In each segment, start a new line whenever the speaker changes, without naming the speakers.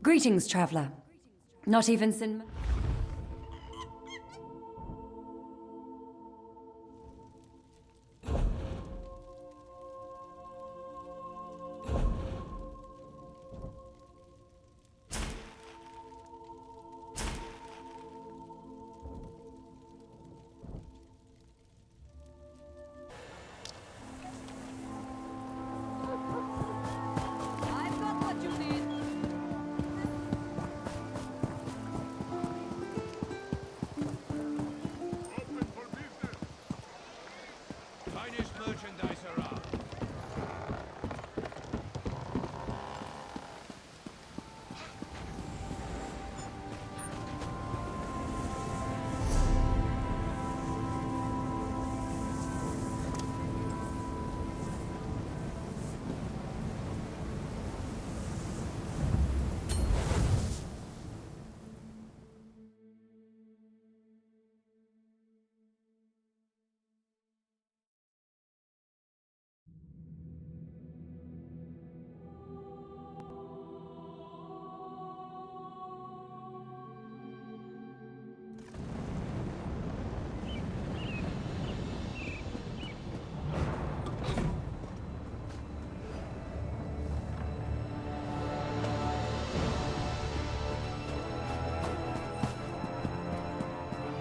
Greetings, traveler. Not even Sin.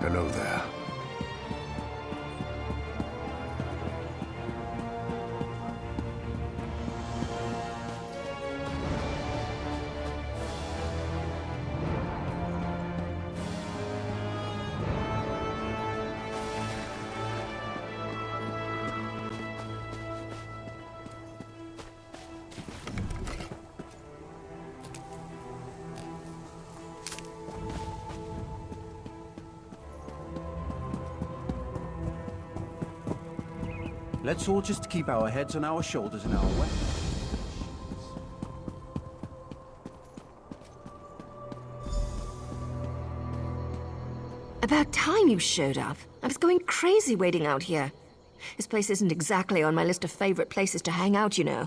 Hello there.
Let's all just keep our heads on our shoulders and our way.
About time you showed up. I was going crazy waiting out here. This place isn't exactly on my list of favorite places to hang out, you know.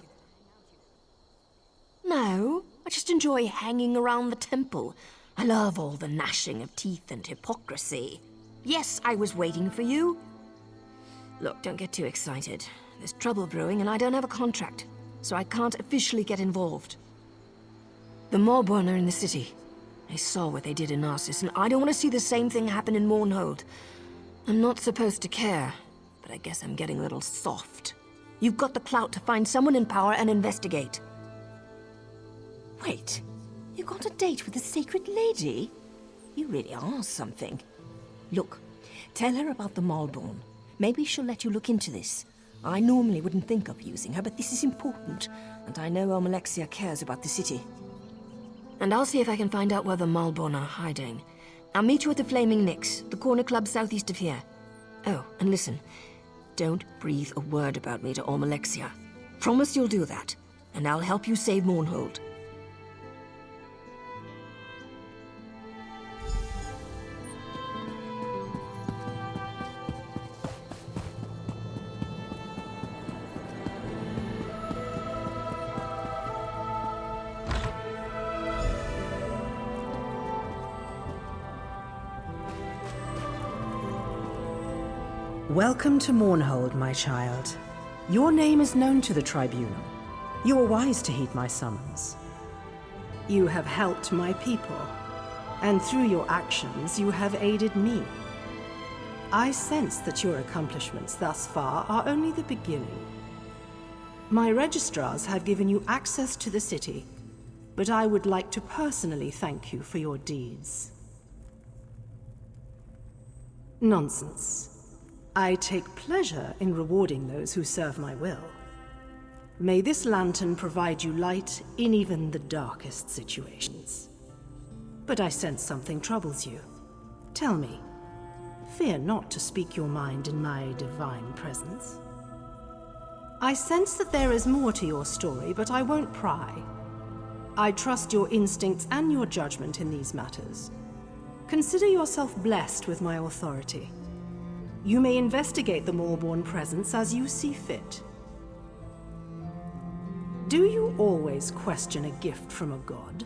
No, I just enjoy hanging around the temple. I love all the gnashing of teeth and hypocrisy. Yes, I was waiting for you. Look, don't get too excited. There's trouble brewing and I don't have a contract, so I can't officially get involved. The Maulborn are in the city. They saw what they did in Narcissus, and I don't want to see the same thing happen in Mournhold. I'm not supposed to care, but I guess I'm getting a little soft. You've got the clout to find someone in power and investigate. Wait, you got a date with the Sacred Lady? You really are something. Look, tell her about the Maulborn. Maybe she'll let you look into this. I normally wouldn't think of using her, but this is important, and I know Almalexia cares about the city. And I'll see if I can find out where the Maulborn are hiding. I'll meet you at the Flaming Nix, the corner club southeast of here. Oh, and listen, don't breathe a word about me to Almalexia. Promise you'll do that, and I'll help you save Mournhold.
Welcome to Mournhold, my child. Your name is known to the Tribunal. You are wise to heed my summons. You have helped my people, and through your actions, you have aided me. I sense that your accomplishments thus far are only the beginning. My registrars have given you access to the city, but I would like to personally thank you for your deeds. Nonsense. I take pleasure in rewarding those who serve my will. May this lantern provide you light in even the darkest situations. But I sense something troubles you. Tell me, fear not to speak your mind in my divine presence. I sense that there is more to your story, but I won't pry. I trust your instincts and your judgment in these matters. Consider yourself blessed with my authority. You may investigate the Maulborn presence as you see fit. Do you always question a gift from a god?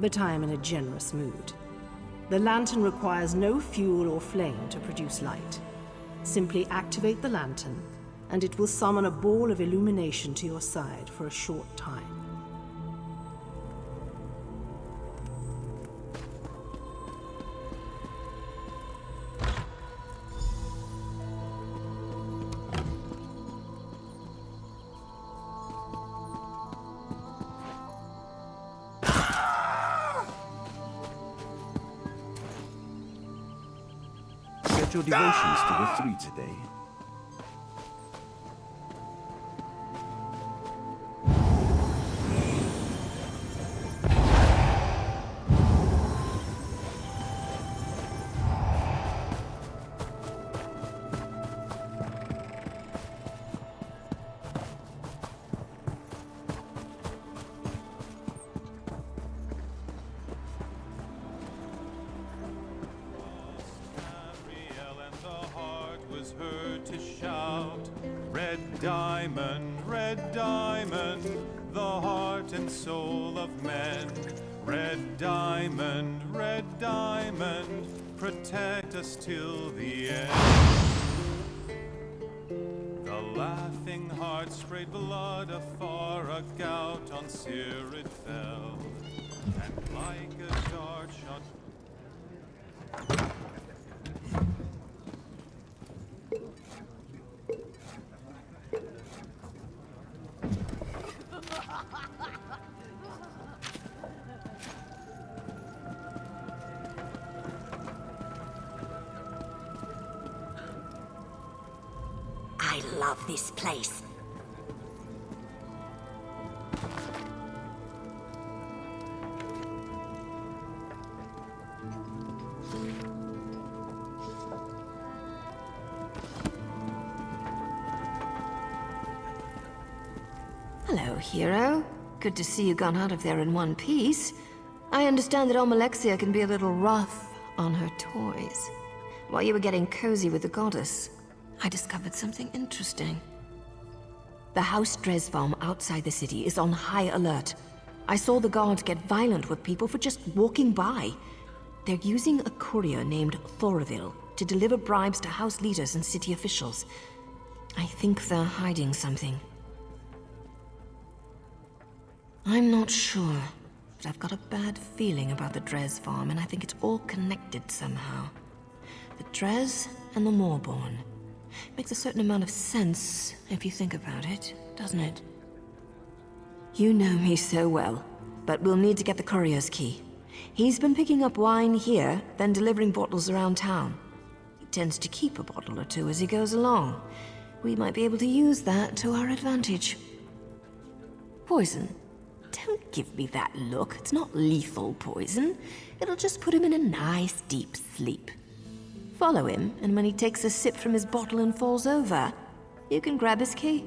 but I am in a generous mood. The lantern requires no fuel or flame to produce light. Simply activate the lantern, and it will summon a ball of illumination to your side for a short time.
Get your devotions to the three today.
Heard to shout, red diamond, the heart and soul of men. Red diamond, protect us till the end. The laughing heart sprayed blood afar, a gout on Cyril fell, and like a dart shot.
I love this place. Hello, hero. Good to see you gone out of there in one piece. I understand that Almalexia can be a little rough on her toys. While you were getting cozy with the goddess, I discovered something interesting. The House Dresvarm outside the city is on high alert. I saw the guards get violent with people for just walking by. They're using a courier named Lvl to deliver bribes to house leaders and city officials. I think they're hiding something. I'm not sure, but I've got a bad feeling about the Dresvarm, and I think it's all connected somehow. The Dres and the Moorborn. Makes a certain amount of sense if you think about it, doesn't it? You know me so well, but we'll need to get the courier's key. He's been picking up wine here, then delivering bottles around town. He tends to keep a bottle or two as he goes along. We might be able to use that to our advantage. Poison. Don't give me that look. It's not lethal poison. It'll just put him in a nice deep sleep. Follow him, and when he takes a sip from his bottle and falls over, you can grab his key.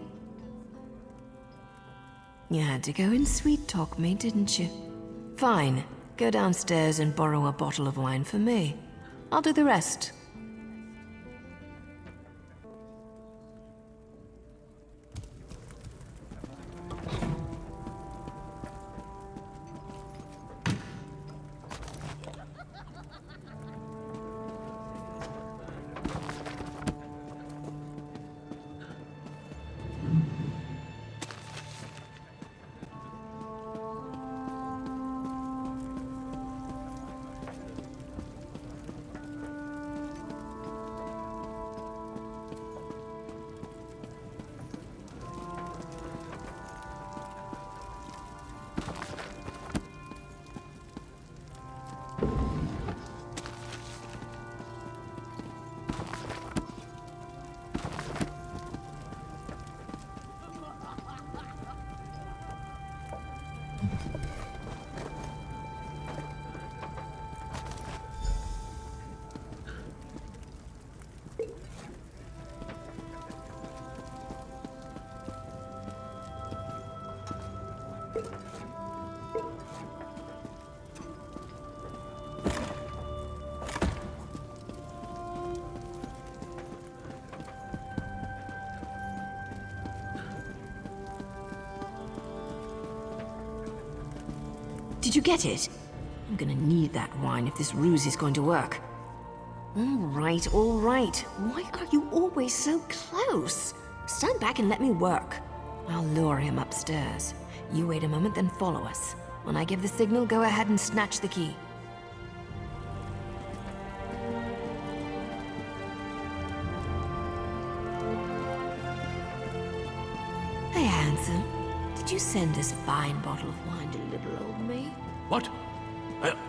You had to go and sweet-talk me, didn't you? Fine. Go downstairs and borrow a bottle of wine for me. I'll do the rest. Did you get it? I'm gonna need that wine if this ruse is going to work. All right, all right. Why are you always so close? Stand back and let me work. I'll lure him upstairs. You wait a moment, then follow us. When I give the signal, go ahead and snatch the key. Hey, handsome. Did you send this fine bottle of wine to little old me?
What?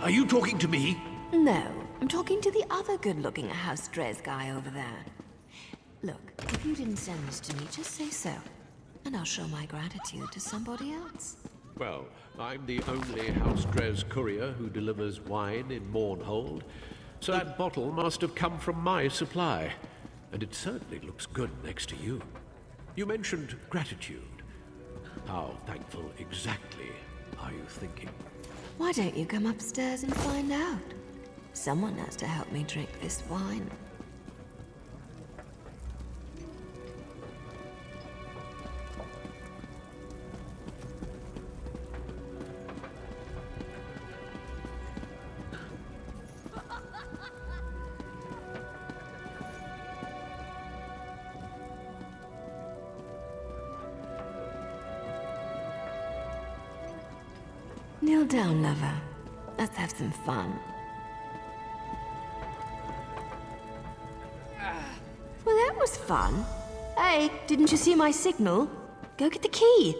Are you talking to me?
No, I'm talking to the other good-looking House Dres guy over there. Look, if you didn't send this to me, just say so. And I'll show my gratitude to somebody else.
Well, I'm the only House Dres courier who delivers wine in Mournhold, so that bottle must have come from my supply. And it certainly looks good next to you. You mentioned gratitude. How thankful exactly are you thinking?
Why don't you come upstairs and find out? Someone has to help me drink this wine. Kneel down, lover. Let's have some fun. Well, that was fun. Hey, didn't you see my signal? Go get the key.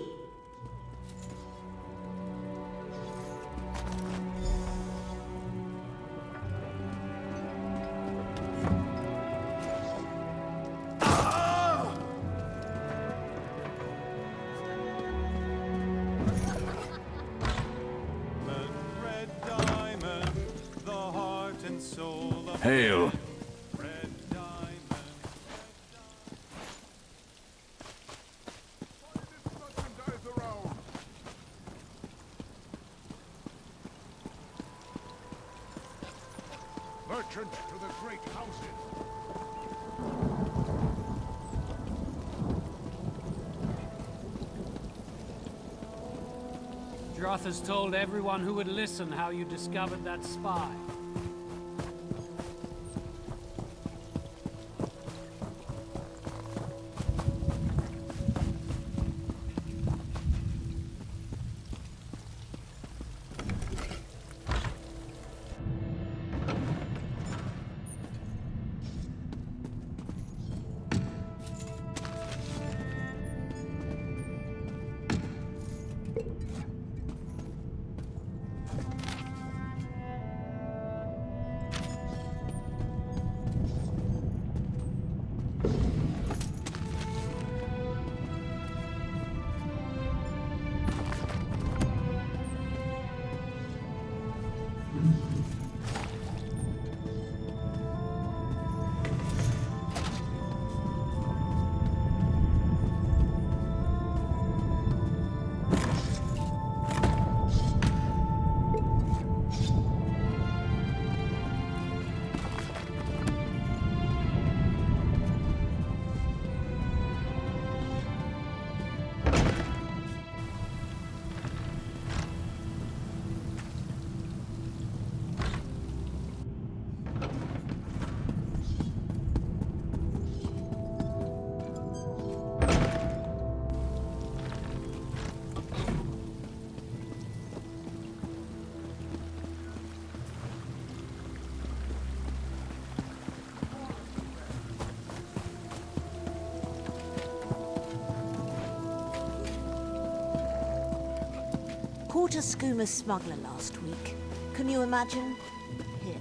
Red diamond, the heart and soul of
Hail.
red diamond.
Merchant to the great houses.
Droth has told everyone who would listen how you discovered that spy.
Caught a schooner smuggler last week. Can you imagine? Here.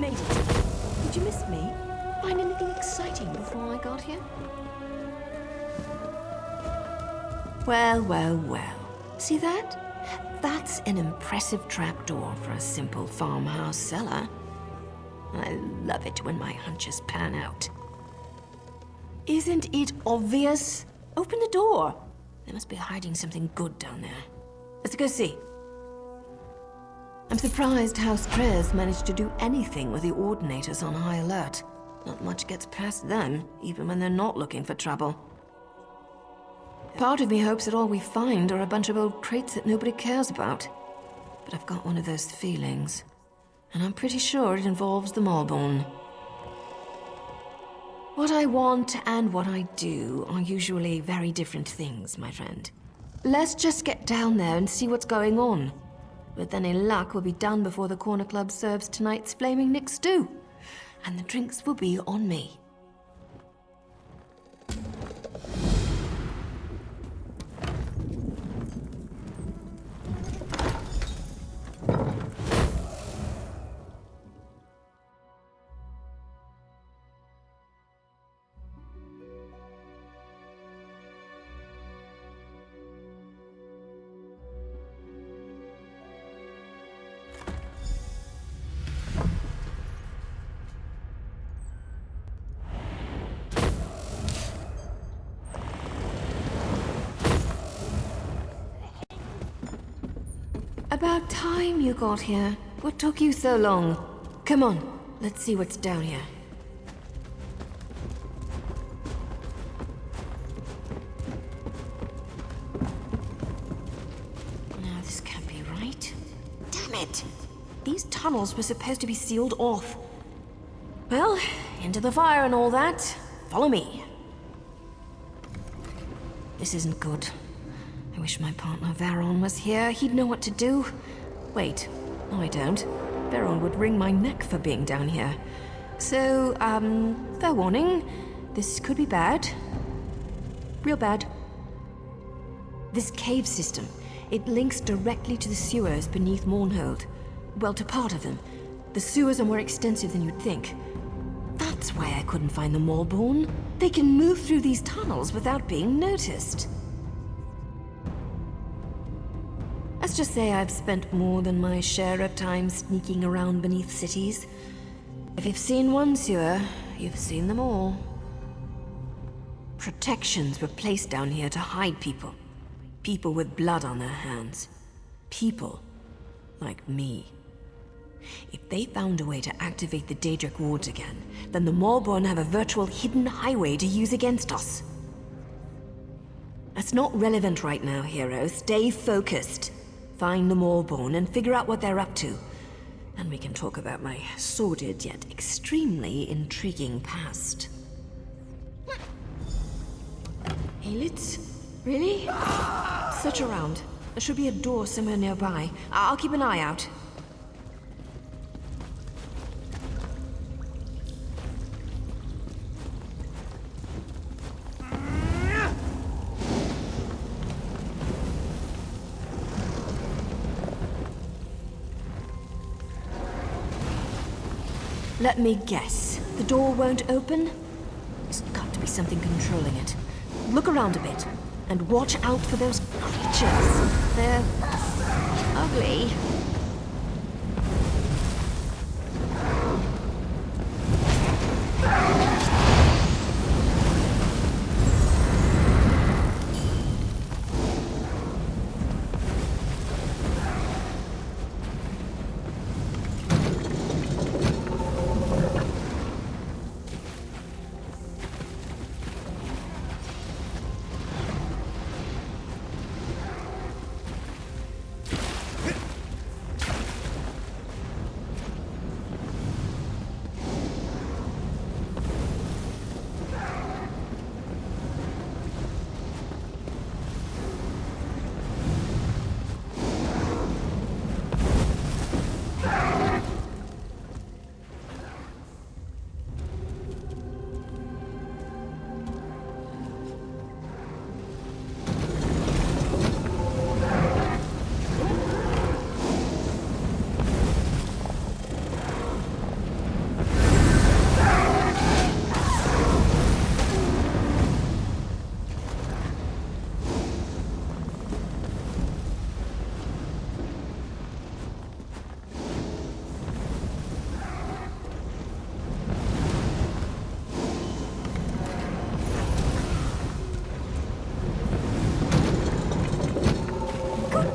made it. Did you miss me? Find anything exciting before I got here? Well, well, well. See that? That's an impressive trapdoor for a simple farmhouse cellar. I love it when my hunches pan out. Isn't it obvious? Open the door. They must be hiding something good down there. Let's go see. I'm surprised House Trez managed to do anything with the Ordinators on high alert. Not much gets past them, even when they're not looking for trouble. Part of me hopes that all we find are a bunch of old crates that nobody cares about. But I've got one of those feelings. And I'm pretty sure it involves the Malborn. What I want and what I do are usually very different things, my friend. Let's just get down there and see what's going on. With any luck, we'll be done before the Corner Club serves tonight's Flaming Nick stew. And the drinks will be on me. About time you got here. What took you so long? Come on, let's see what's down here. No, this can't be right. Damn it! These tunnels were supposed to be sealed off. Well, into the fire and all that. Follow me. This isn't good. I wish my partner Varon was here. He'd know what to do. Wait, no I don't. Varon would wring my neck for being down here. So, fair warning. This could be bad. Real bad. This cave system, it links directly to the sewers beneath Mournhold. Well, to part of them. The sewers are more extensive than you'd think. That's why I couldn't find the Malborn. They can move through these tunnels without being noticed. Let's just say I've spent more than my share of time sneaking around beneath cities. If you've seen one sewer, you've seen them all. Protections were placed down here to hide people. People with blood on their hands. People like me. If they found a way to activate the Daedric wards again, then the Malborn have a virtual hidden highway to use against us. That's not relevant right now, hero. Stay focused. Find the Malborn and figure out what they're up to. And we can talk about my sordid yet extremely intriguing past. Aelits? Really? Search around. There should be a door somewhere nearby. I'll keep an eye out. Let me guess. The door won't open? There's got to be something controlling it. Look around a bit, and watch out for those creatures. They're ugly.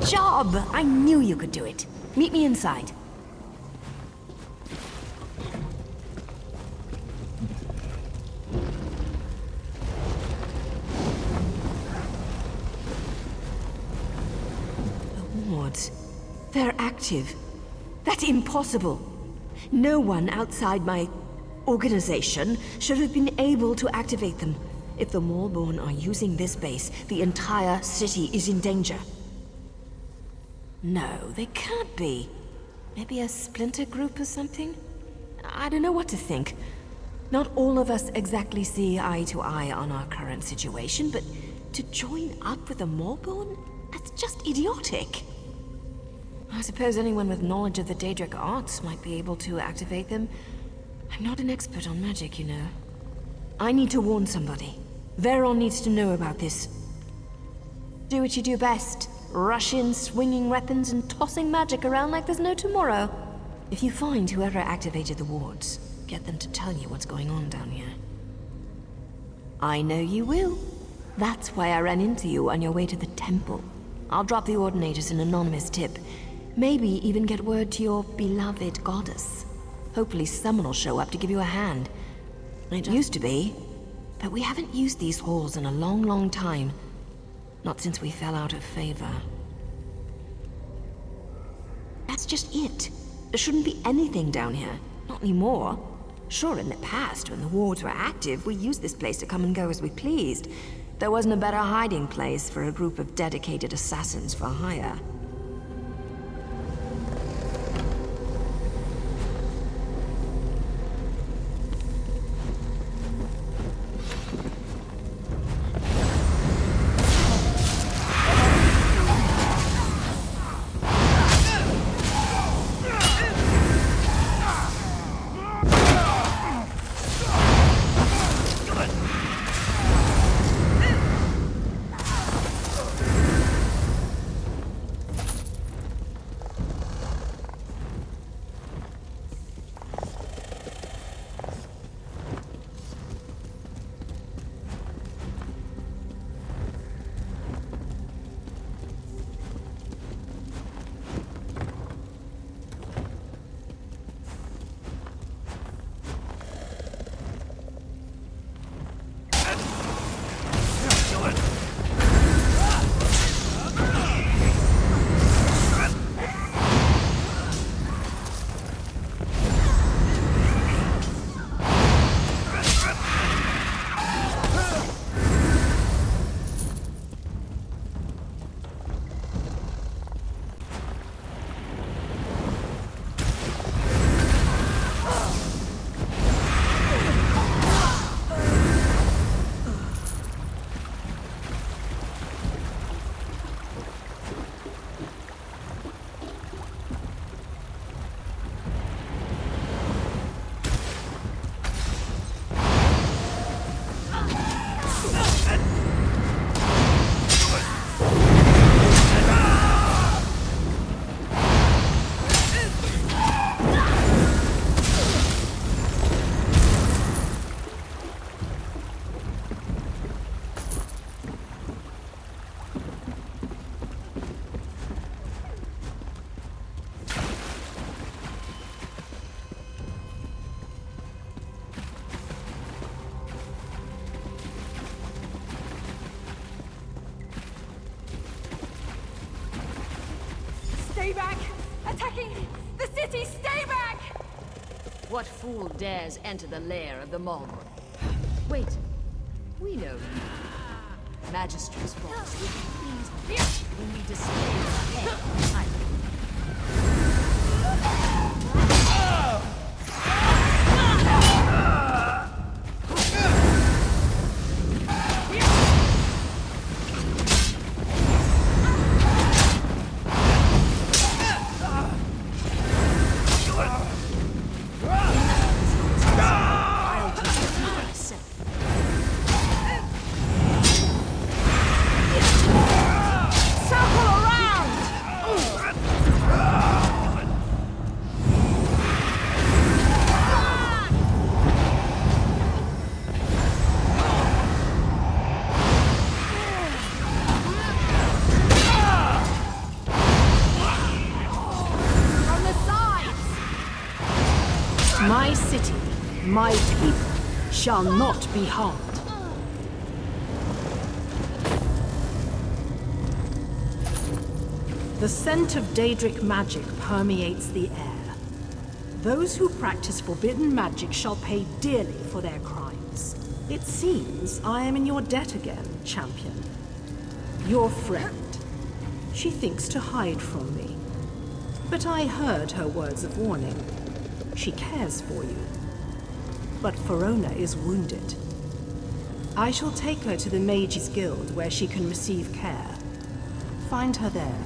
job! I knew you could do it. Meet me inside. The wards. They're active. That's impossible. No one outside my organization should have been able to activate them. If the Maulborn are using this base, the entire city is in danger. No, they can't be. Maybe a splinter group or something? I don't know what to think. Not all of us exactly see eye to eye on our current situation, but to join up with the Maulborn? That's just idiotic. I suppose anyone with knowledge of the Daedric arts might be able to activate them. I'm not an expert on magic, you know. I need to warn somebody. Veron needs to know about this. Do what you do best. Rush in, swinging weapons and tossing magic around like there's no tomorrow. If you find whoever activated the wards, get them to tell you what's going on down here. I know you will. That's why I ran into you on your way to the temple. I'll drop the Ordinators an anonymous tip. Maybe even get word to your beloved goddess. Hopefully someone will show up to give you a hand. It used to be, but we haven't used these halls in a long, long time. Not since we fell out of favor. That's just it. There shouldn't be anything down here. Not anymore. Sure, in the past, when the wards were active, we used this place to come and go as we pleased. There wasn't a better hiding place for a group of dedicated assassins for hire.
Stay back! Attacking the city! Stay back!
What fool dares enter the lair of the Maulborn? Wait, we know you. Magistrate's boss would be pleased when we display your head.
My people shall not be harmed. The scent of Daedric magic permeates the air. Those who practice forbidden magic shall pay dearly for their crimes. It seems I am in your debt again, champion. Your friend. She thinks to hide from me. But I heard her words of warning. She cares for you. But Verona is wounded. I shall take her to the Mages Guild where she can receive care. Find her there.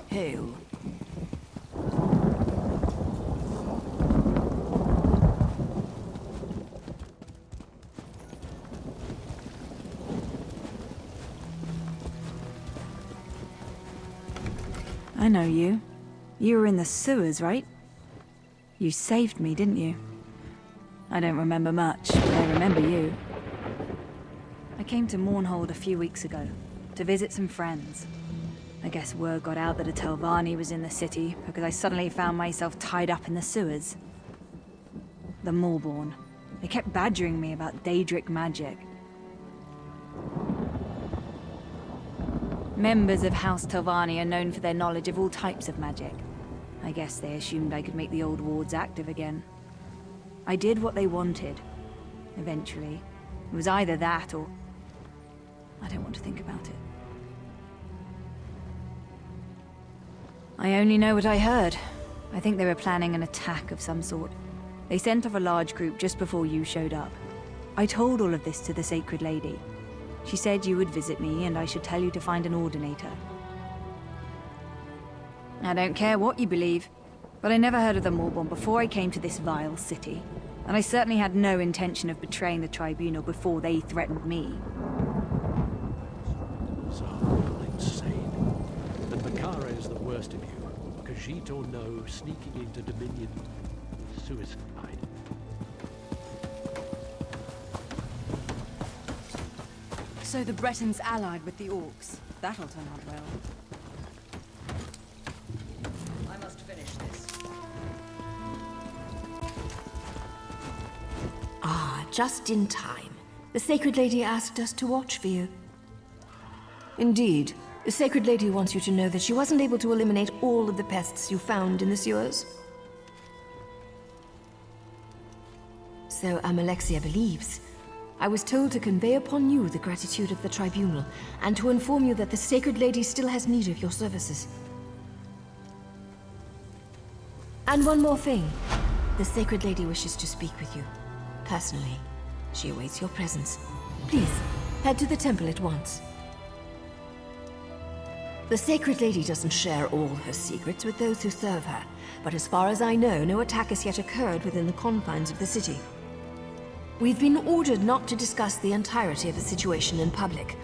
Hail. I know you. You were in the sewers, right? You saved me, didn't you? I don't remember much, but I remember you. I came to Mournhold a few weeks ago, to visit some friends. I guess word got out that a Telvanni was in the city, because I suddenly found myself tied up in the sewers. The Moorborn. They kept badgering me about Daedric magic. Members of House Telvanni are known for their knowledge of all types of magic. I guess they assumed I could make the old wards active again. I did what they wanted. Eventually. It was either that or... I don't want to think about it. I only know what I heard. I think they were planning an attack of some sort. They sent off a large group just before you showed up. I told all of this to the Sacred Lady. She said you would visit me and I should tell you to find an Ordinator. I don't care what you believe, but I never heard of the Moorborn before I came to this vile city. And I certainly had no intention of betraying the Tribunal before they threatened me.
So insane. And Bakara is the worst of you. Khajiit or no, sneaking into Dominion, suicide.
So the Bretons allied with the Orcs. That'll turn out well.
I must finish this.
Ah, just in time. The Sacred Lady asked us to watch for you. Indeed, the Sacred Lady wants you to know that she wasn't able to eliminate all of the pests you found in the sewers. So Amalexia believes. I was told to convey upon you the gratitude of the Tribunal, and to inform you that the Sacred Lady still has need of your services. And one more thing. The Sacred Lady wishes to speak with you. Personally. She awaits your presence. Please, head to the temple at once. The Sacred Lady doesn't share all her secrets with those who serve her, but as far as I know, no attack has yet occurred within the confines of the city. We've been ordered not to discuss the entirety of the situation in public,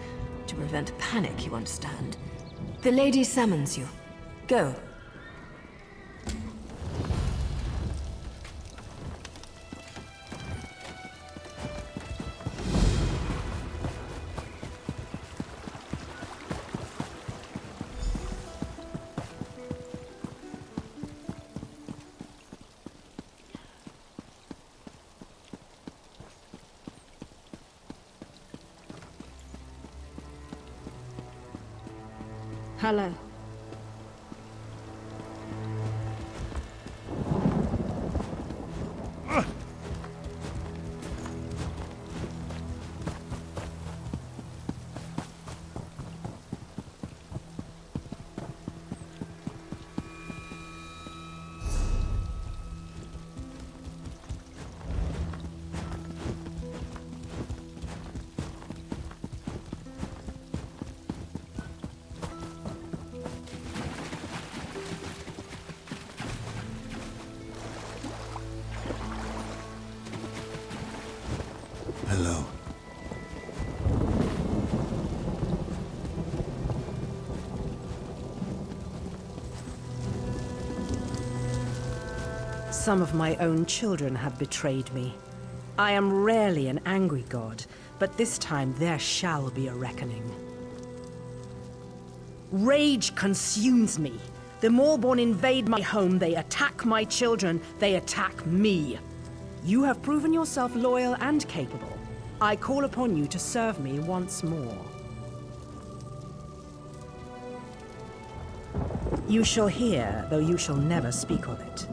to prevent panic, you understand. The lady summons you. Go.
Hello.
Hello.
Some of my own children have betrayed me. I am rarely an angry god, but this time there shall be a reckoning. Rage consumes me. The Maulborn invade my home, they attack my children, they attack me. You have proven yourself loyal and capable. I call upon you to serve me once more. You shall hear, though you shall never speak of it.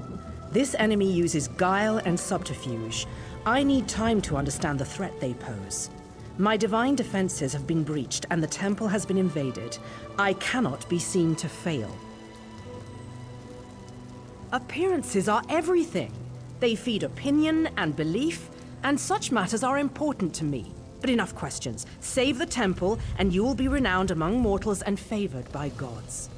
This enemy uses guile and subterfuge. I need time to understand the threat they pose. My divine defenses have been breached and the temple has been invaded. I cannot be seen to fail. Appearances are everything. They feed opinion and belief, and such matters are important to me. But enough questions. Save the temple, and you will be renowned among mortals and favored by gods.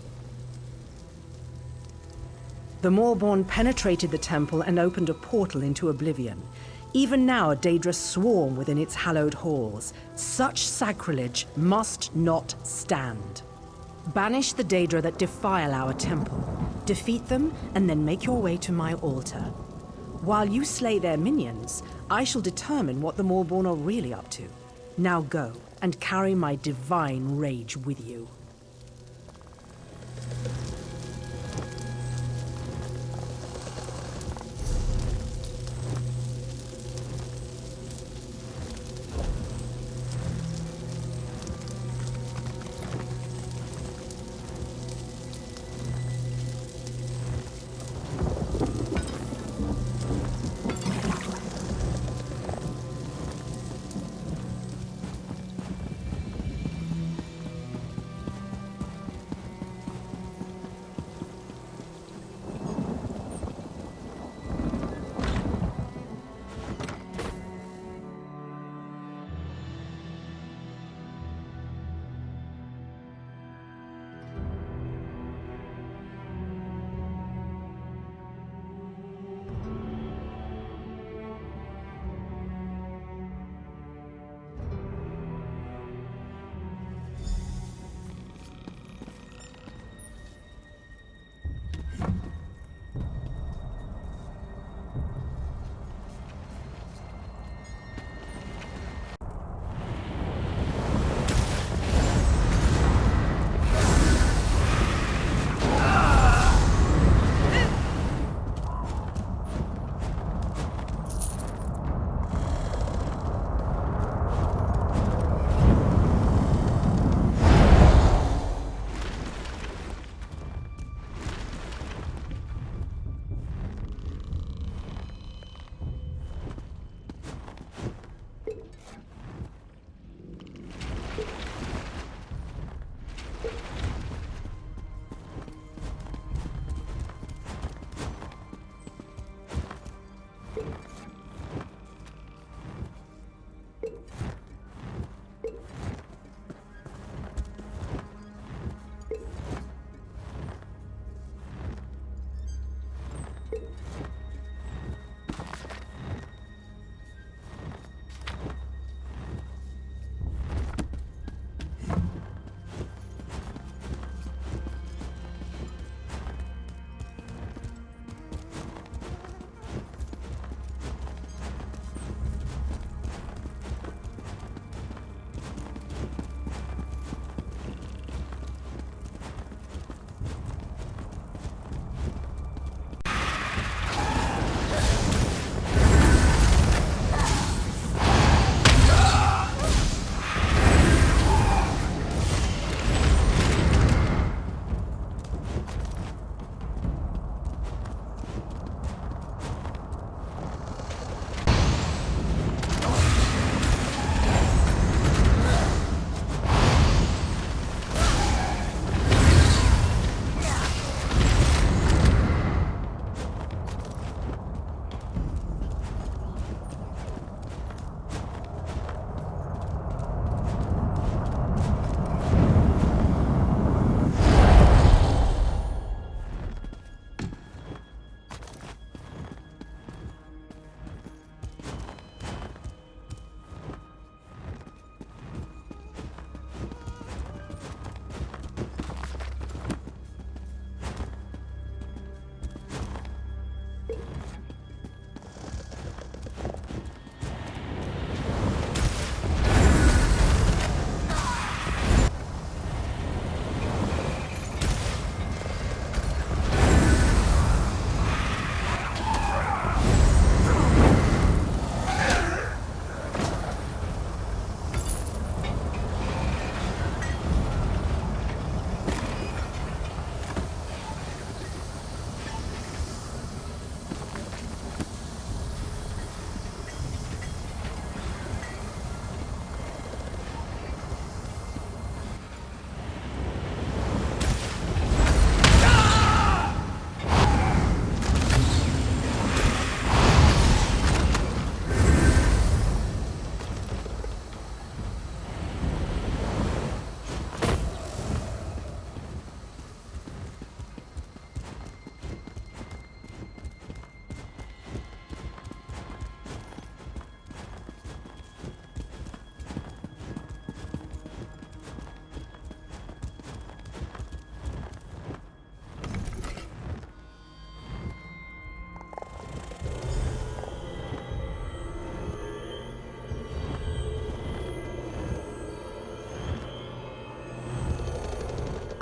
The Maulborn penetrated the temple and opened a portal into oblivion. Even now, Daedra swarm within its hallowed halls. Such sacrilege must not stand. Banish the Daedra that defile our temple. Defeat them, and then make your way to my altar. While you slay their minions, I shall determine what the Maulborn are really up to. Now go, and carry my divine rage with you.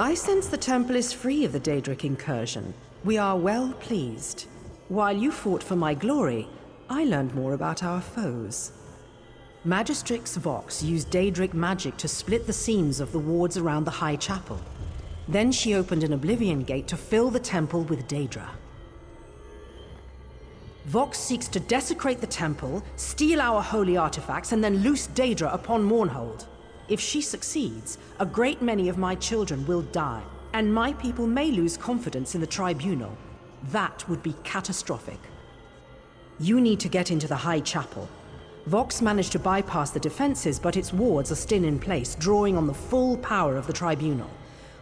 I sense the temple is free of the Daedric incursion. We are well pleased. While you fought for my glory, I learned more about our foes. Magistrix Vox used Daedric magic to split the seams of the wards around the High Chapel. Then she opened an Oblivion Gate to fill the temple with Daedra. Vox seeks to desecrate the temple, steal our holy artifacts, and then loose Daedra upon Mournhold. If she succeeds, a great many of my children will die, and my people may lose confidence in the tribunal. That would be catastrophic. You need to get into the High Chapel. Vox managed to bypass the defenses, but its wards are still in place, drawing on the full power of the tribunal.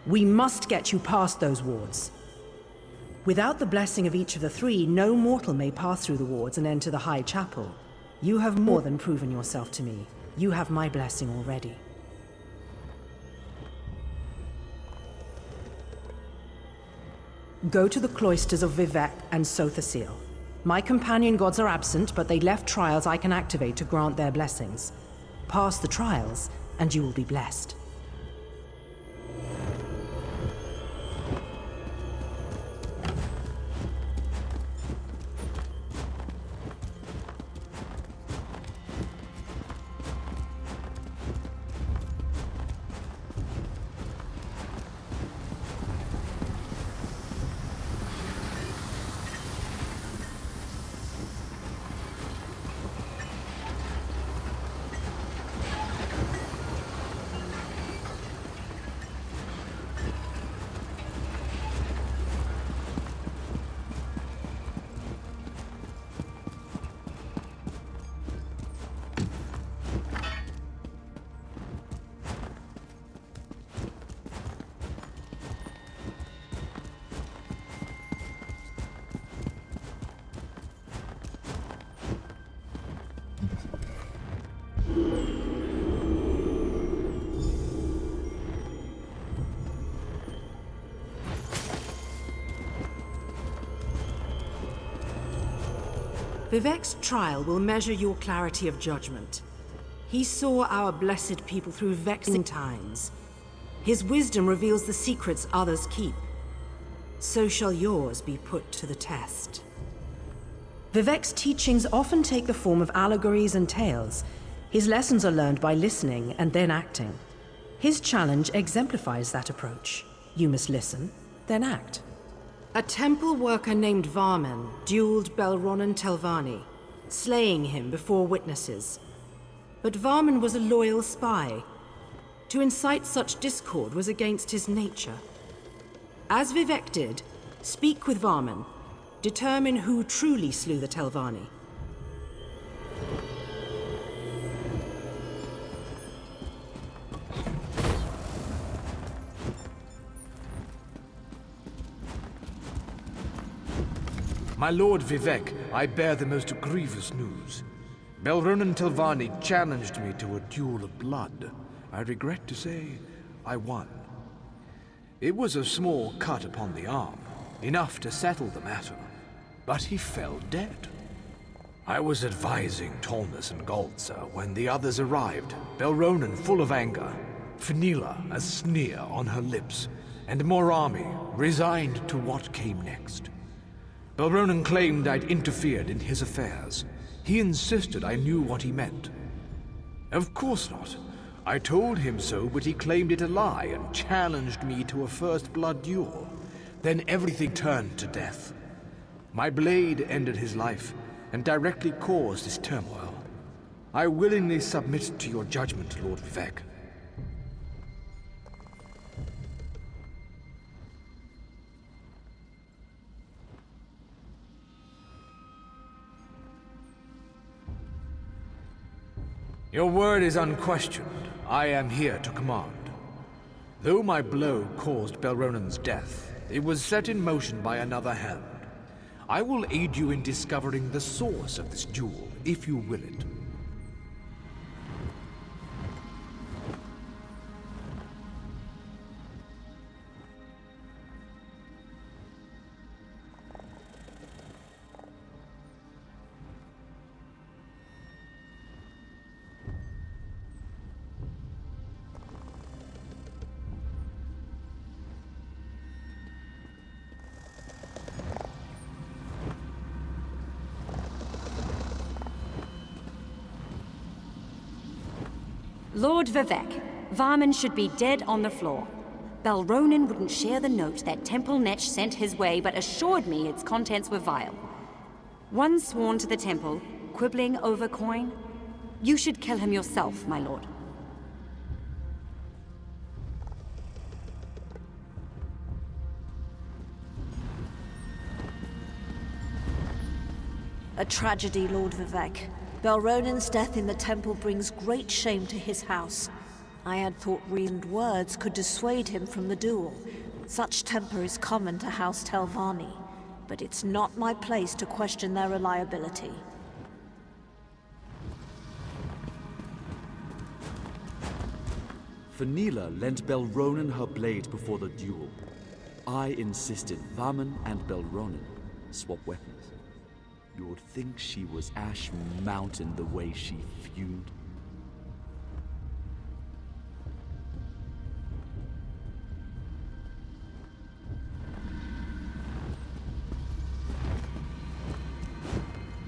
We must get you past those wards. Without the blessing of each of the three, no mortal may pass through the wards and enter the High Chapel. You have more than proven yourself to me. You have my blessing already. Go to the cloisters of Vivec and Sothasil. My companion gods are absent, but they left trials I can activate to grant their blessings. Pass the trials, and you will be blessed. Vivec's trial will measure your clarity of judgment. He saw our blessed people through vexing times. His wisdom reveals the secrets others keep. So shall yours be put to the test. Vivec's teachings often take the form of allegories and tales. His lessons are learned by listening and then acting. His challenge exemplifies that approach. You must listen, then act. A temple worker named Varman dueled Belronan Telvanni, slaying him before witnesses. But Varman was a loyal spy. To incite such discord was against his nature. As Vivec did, speak with Varman. Determine who truly slew the Telvanni.
My lord Vivec, I bear the most grievous news. Belronan Telvanni challenged me to a duel of blood. I regret to say, I won. It was a small cut upon the arm, enough to settle the matter, but he fell dead. I was advising Tolmus and Galtza when the others arrived, Belronan full of anger, Fenila a sneer on her lips, and Morami resigned to what came next. Belronan claimed I'd interfered in his affairs. He insisted I knew what he meant. Of course not. I told him so, but he claimed it a lie and challenged me to a first blood duel. Then everything turned to death. My blade ended his life and directly caused this turmoil. I willingly submit to your judgment, Lord Vivec. Your word is unquestioned. I am here to command. Though my blow caused Belronan's death, it was set in motion by another hand. I will aid you in discovering the source of this duel, if you will it.
Lord Vivek, Varman should be dead on the floor. Balronan wouldn't share the note that Temple Netch sent his way, but assured me its contents were vile. One sworn to the temple, quibbling over coin. You should kill him yourself, my lord.
A tragedy, Lord Vivek. Balronan's death in the temple brings great shame to his house. I had thought reasoned words could dissuade him from the duel. Such temper is common to House Telvanni, but it's not my place to question their reliability.
Fenila lent Balronan her blade before the duel. I insisted Varman and Balronan swap weapons. You would think she was Ash Mountain the way she feud.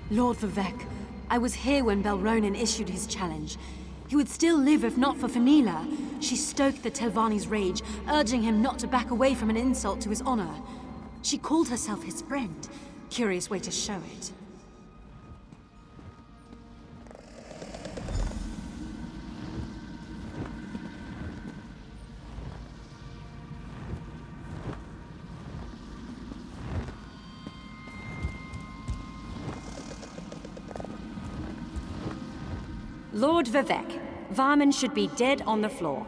Lord Vivek, I was here when Balronan issued his challenge. He would still live if not for Fenila. She stoked the Telvanni's rage, urging him not to back away from an insult to his honor. She called herself his friend. Curious way to show it. Lord Vivek, Varman should be dead on the floor.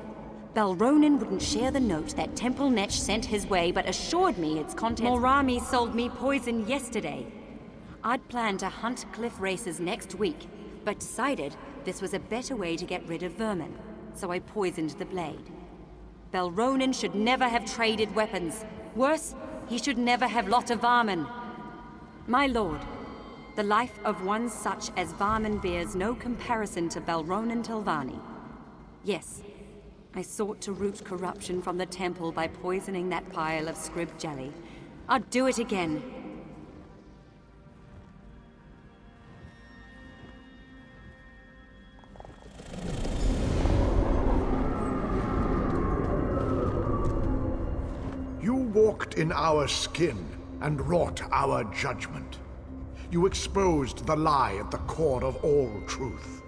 Balronan wouldn't share the note that Temple Netch sent his way, but assured me its contents. Morami sold me poison yesterday. I'd planned to hunt cliff races next week, but decided this was a better way to get rid of vermin, so I poisoned the blade. Balronan should never have traded weapons. Worse, he should never have lot of Varman. My lord, the life of one such as Varman bears no comparison to Balronan Telvanni. Yes, I sought to root corruption from the temple by poisoning that pile of scrib jelly. I'd do it again.
You walked in our skin and wrought our judgment. You exposed the lie at the core of all truth.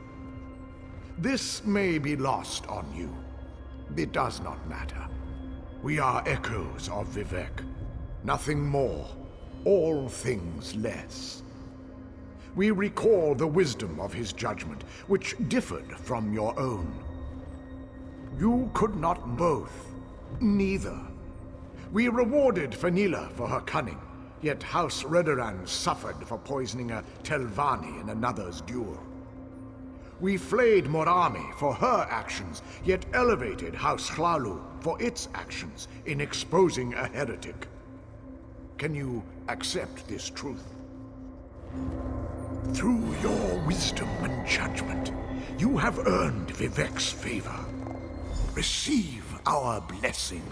This may be lost on you. It does not matter. We are echoes of Vivek. Nothing more, all things less. We recall the wisdom of his judgment, which differed from your own. You could not both, neither. We rewarded Fenila for her cunning, yet House Redoran suffered for poisoning a Telvanni in another's duel. We flayed Morami for her actions, yet elevated House Hlalu for its actions in exposing a heretic. Can you accept this truth? Through your wisdom and judgment, you have earned Vivek's favor. Receive our blessing.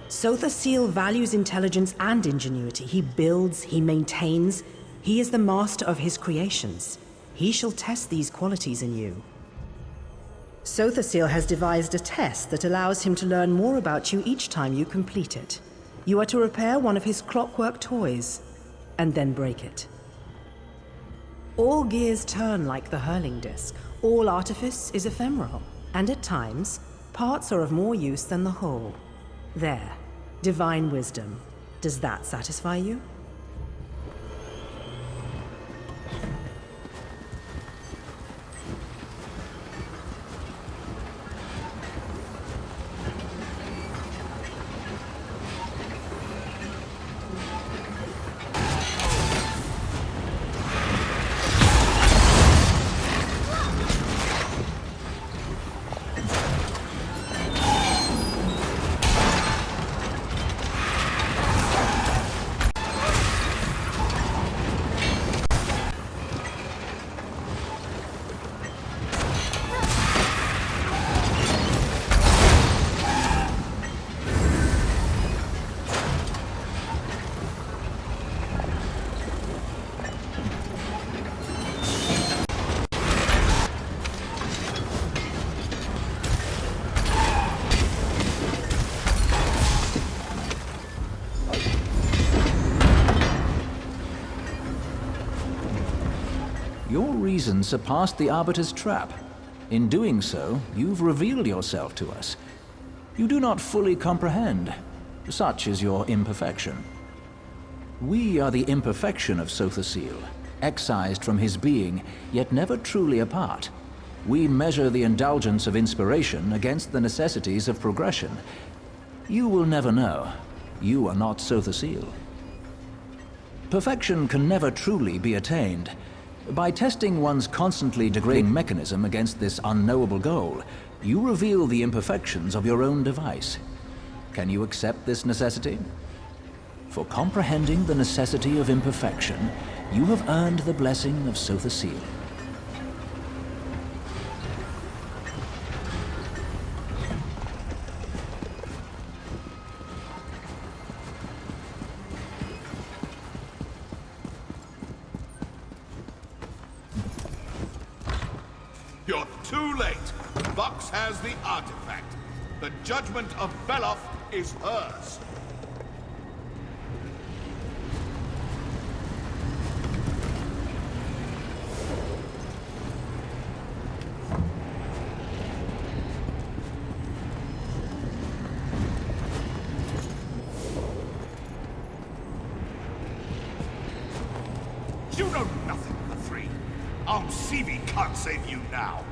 Sorcerer values intelligence and ingenuity. He builds, he maintains. He is the master of his creations. He shall test these qualities in you. Sorcerer has devised a test that allows him to learn more about you each time you complete it. You are to repair one of his clockwork toys, and then break it. All gears turn like the hurling disc. All artifice is ephemeral, and at times, parts are of more use than the whole. There. Divine wisdom. Does that satisfy you?
reason surpassed the Arbiter's trap. In doing so, you've revealed yourself to us. You do not fully comprehend. Such is your imperfection. We are the imperfection of Sorcerer, excised from his being, yet never truly apart. We measure the indulgence of inspiration against the necessities of progression. You will never know. You are not Sorcerer. Perfection can never truly be attained. By testing one's constantly degrading mechanism against this unknowable goal, you reveal the imperfections of your own device. Can you accept this necessity? For comprehending the necessity of imperfection, you have earned the blessing of Sorcerer.
You're too late. Vox has the artifact. The judgment of Beloff is hers. You know nothing of the three. Sivi can't save you now.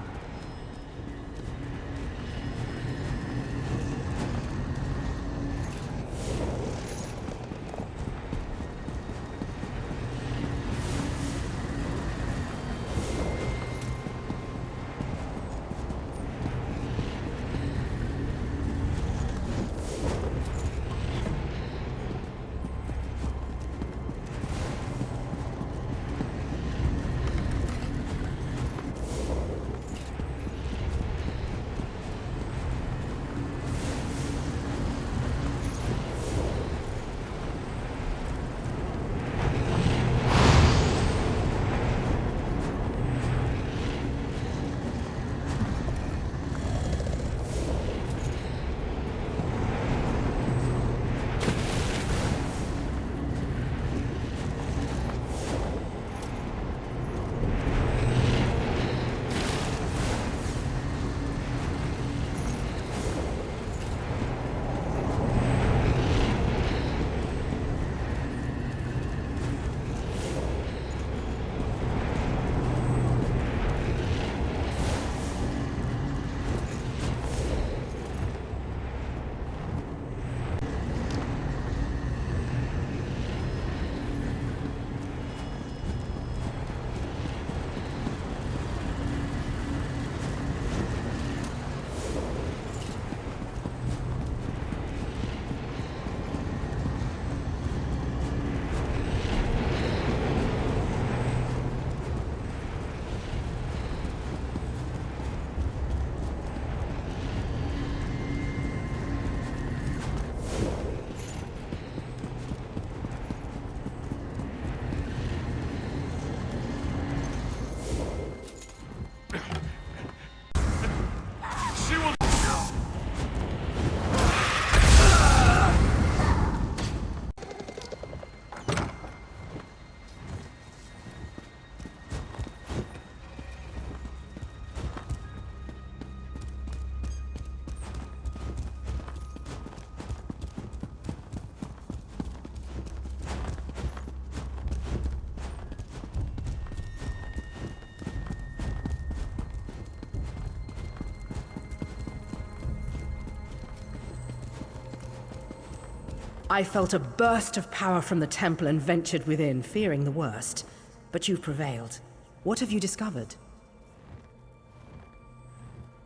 I felt a burst of power from the temple and ventured within, fearing the worst. But you've prevailed. What have you discovered?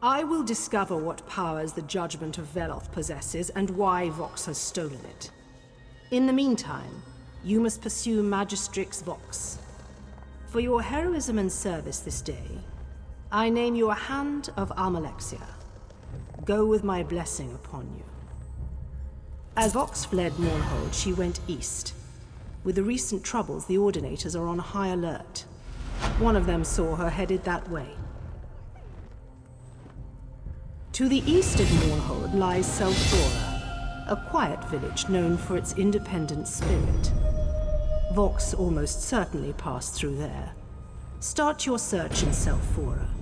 I will discover what powers the judgment of Veloth possesses and why Vox has stolen it. In the meantime, you must pursue Magistrix Vox. For your heroism and service this day, I name you a Hand of Amalexia. Go with my blessing upon you. As Vox fled Mournhold, she went east. With the recent troubles, the Ordinators are on high alert. One of them saw her headed that way. To the east of Mournhold lies Selthora, a quiet village known for its independent spirit. Vox almost certainly passed through there. Start your search in Selphora.